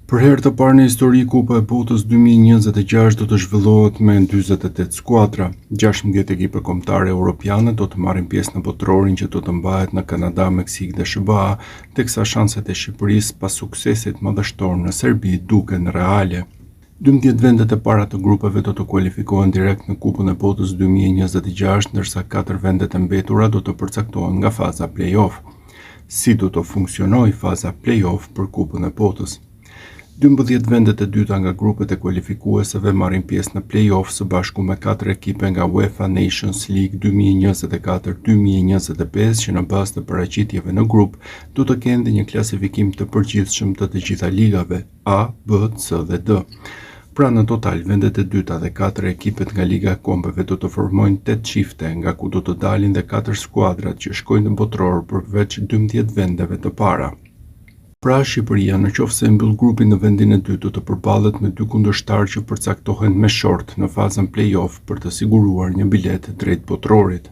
Për herë të parë në histori, Kupa e Botës 2026 do të zhvillohet me 48 skuadra. 16 ekipe kombëtare europiane do të marrin pjesë në botrorin që do të mbahet në Kanada, Meksik dhe SBA, teksa shanset e Shqipërisë pas suksesit madhështor në Serbi duken reale. 12 vendet e para të grupeve do të kualifikohen direkt në Kupën e Botës 2026, ndërsa 4 vendet e mbetura do të përcaktohen nga faza play-off. Si do të funksionojë faza play-off për Kupën e Botës? 12 vendet e dyta nga grupet e kualifikueseve marrin pjesë në play-off së bashku me 4 ekipe nga UEFA Nations League 2024-2025 që në bazë të paraqitjeve në grup do të kenë një klasifikim të përgjithshëm të gjitha ligave A, B, C dhe D. Pra në total, vendet e dyta dhe 4 ekipet nga Liga e Kombeve do të formojnë 8 çifte, nga ku do të dalin dhe 4 skuadrat që shkojnë në botror përveç 12 vendeve të para. Pra, Shqipëria në qoftë se mbyll grupin në vendin e dytë do të përballet me 2 kundërshtarë që përcaktohen me short në fazën play-off për të siguruar një bilet drejt botrorit.